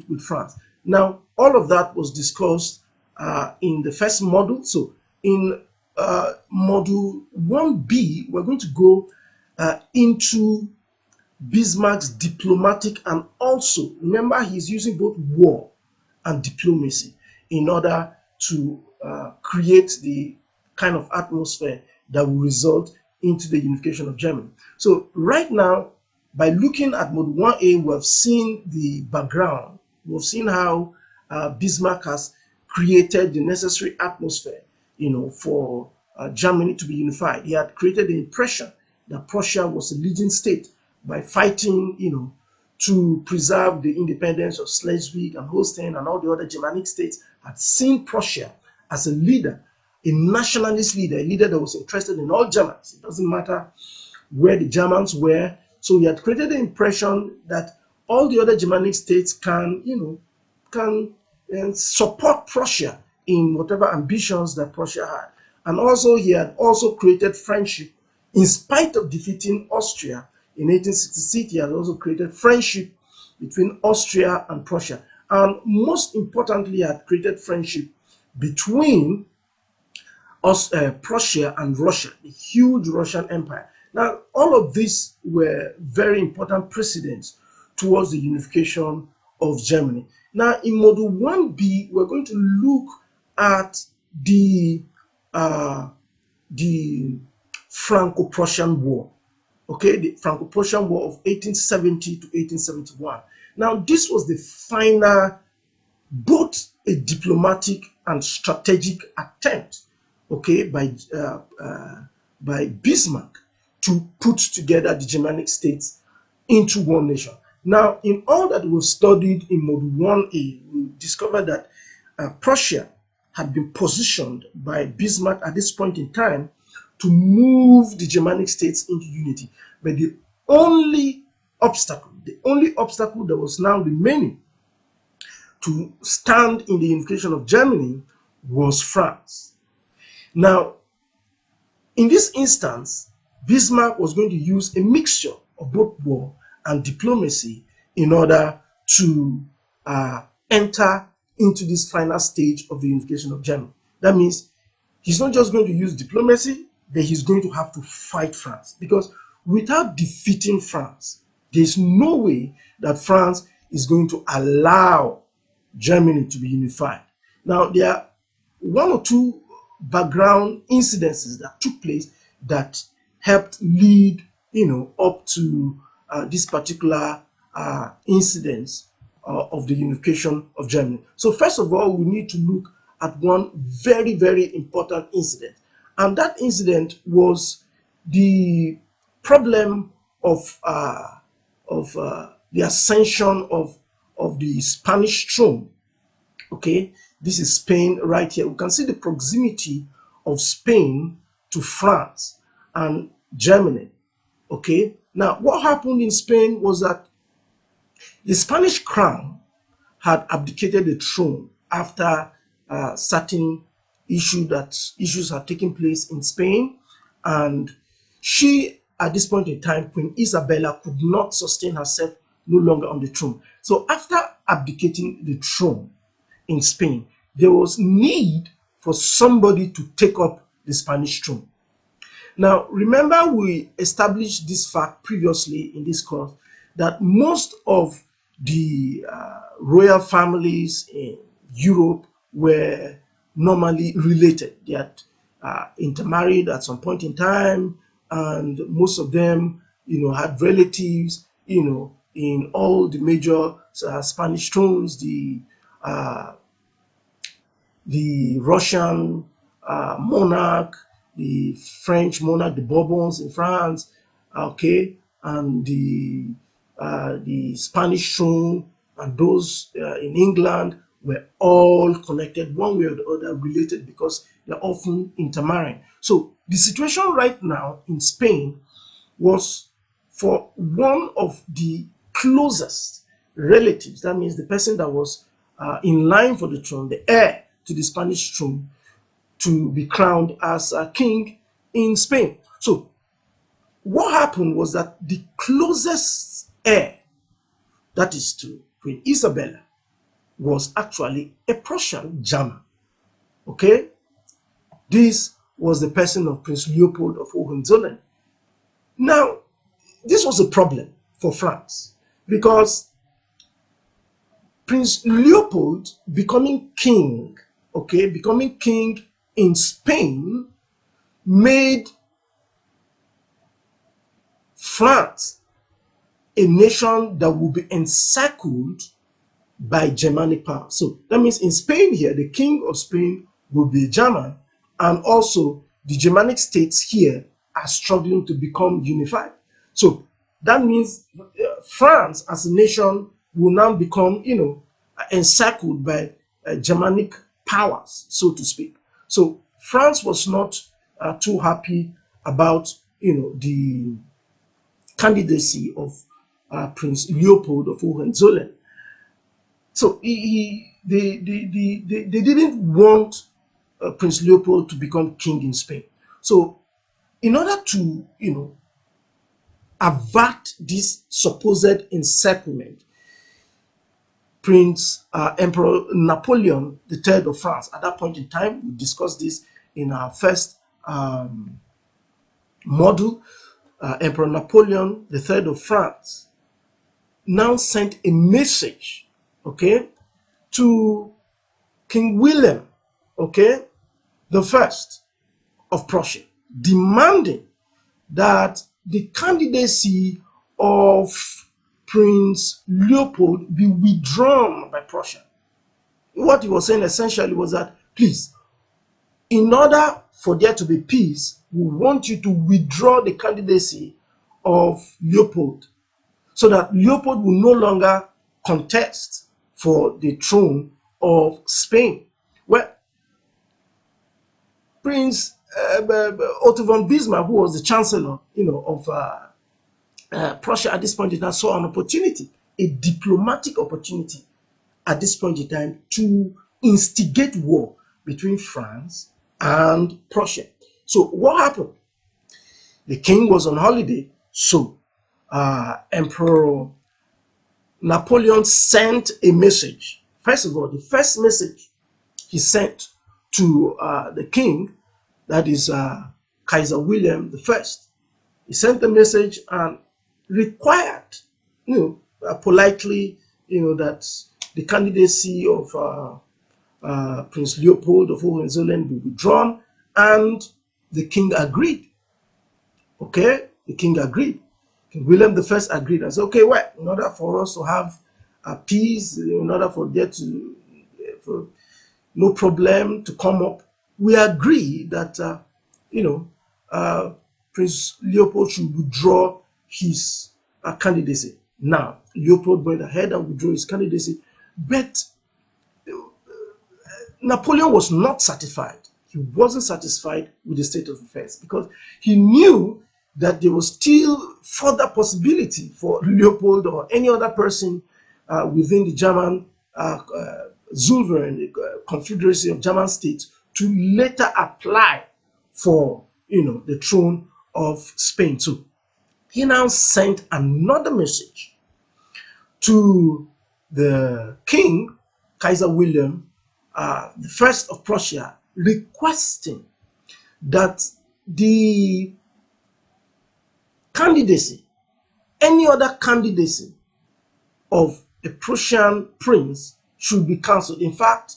conflict with France. Now, all of that was discussed in the first module. So, in module 1B, we're going to go into Bismarck's diplomatic, and also remember he's using both war and diplomacy in order to create the kind of atmosphere that will result into the unification of Germany. So right now, by looking at Module 1A, we have seen the background. We've seen how Bismarck has created the necessary atmosphere, for Germany to be unified. He had created the impression that Prussia was a leading state by fighting, to preserve the independence of Schleswig and Holstein, and all the other Germanic states had seen Prussia as a leader, a nationalist leader, a leader that was interested in all Germans. It doesn't matter where the Germans were. So he had created the impression that all the other Germanic states can support Prussia in whatever ambitions that Prussia had. And also he had also created friendship. In spite of defeating Austria in 1866, he had also created friendship between Austria and Prussia. And most importantly, he had created friendship between Prussia and Russia, the huge Russian Empire. Now, all of these were very important precedents towards the unification of Germany. Now, in Module 1B, we're going to look at the Franco-Prussian War, okay, the Franco-Prussian War of 1870 to 1871. Now, this was the final, both a diplomatic and strategic attempt, okay, by Bismarck to put together the Germanic states into one nation. Now, in all that we've studied in Module 1A, we discovered that Prussia had been positioned by Bismarck at this point in time to move the Germanic states into unity. But the only obstacle that was now remaining to stand in the unification of Germany was France. Now, in this instance, Bismarck was going to use a mixture of both war and diplomacy in order to enter into this final stage of the unification of Germany. That means he's not just going to use diplomacy, but he's going to have to fight France, because without defeating France, there's no way that France is going to allow Germany to be unified. Now, there are one or two background incidences that took place that helped lead, up to this particular incidents of the unification of Germany. So first of all, we need to look at one very, very important incident. And that incident was the problem of the ascension of the Spanish throne. Okay, this is Spain right here. We can see the proximity of Spain to France and Germany. Okay, now what happened in Spain was that the Spanish crown had abdicated the throne after certain issues had taken place in Spain, and she, at this point in time, Queen Isabella, could not sustain herself no longer on the throne. So after abdicating the throne in Spain, there was need for somebody to take up the Spanish throne. Now, remember, we established this fact previously in this course, that most of the royal families in Europe were normally related. They had intermarried at some point in time, and most of them, had relatives, in all the major Spanish thrones, the Russian monarch, the French monarch, the Bourbons in France, okay, and the Spanish throne, and those in England were all connected one way or the other, related, because they're often intermarrying. So the situation right now in Spain was for one of the closest relatives, that means the person that was in line for the throne, the heir to the Spanish throne, to be crowned as a king in Spain. So what happened was that the closest heir, that is to Queen Isabella, was actually a Prussian German. Okay, this was the person of Prince Leopold of Hohenzollern. Now, this was a problem for France because Prince Leopold becoming king, okay, becoming king in Spain made France a nation that would be encircled by Germanic power. So that means in Spain here, the king of Spain will be German, and also the Germanic states here are struggling to become unified. So that means France as a nation will now become, encircled by Germanic powers, so to speak. So France was not too happy about, the candidacy of Prince Leopold of Hohenzollern. So they didn't want Prince Leopold to become king in Spain. So in order to, avert this supposed encirclement, Emperor Napoleon III of France, at that point in time, we discussed this in our first module, Emperor Napoleon III of France now sent a message, okay, to King William, okay, the first of Prussia, demanding that the candidacy of Prince Leopold be withdrawn by Prussia. What he was saying essentially was that, please, in order for there to be peace, we want you to withdraw the candidacy of Leopold so that Leopold will no longer contest for the throne of Spain. Well, Prince Otto von Bismarck, who was the chancellor, of Prussia at this point in time, saw an opportunity, a diplomatic opportunity at this point in time to instigate war between France and Prussia. So what happened? The king was on holiday, so Emperor Napoleon sent a message. First of all, the first message he sent to the king, that is Kaiser William I. He sent a message and required, politely, that the candidacy of Prince Leopold of Hohenzollern be withdrawn, and the king agreed. Okay, the king agreed. King William I agreed. I said, okay, well, in order for us to have peace, in order for there to, for no problem to come up, we agree that, Prince Leopold should withdraw his candidacy. Now, Leopold went ahead and withdrew his candidacy, but Napoleon was not satisfied. He wasn't satisfied with the state of affairs because he knew that there was still further possibility for Leopold or any other person within the German Zollverein, Confederacy of German States, to later apply for, the throne of Spain. So he now sent another message to the king, Kaiser William the first of Prussia, requesting that the candidacy, any other candidacy of a Prussian prince should be cancelled. In fact,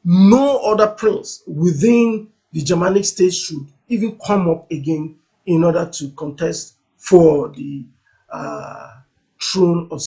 no other prince within the Germanic states should even come up again in order to contest for the throne of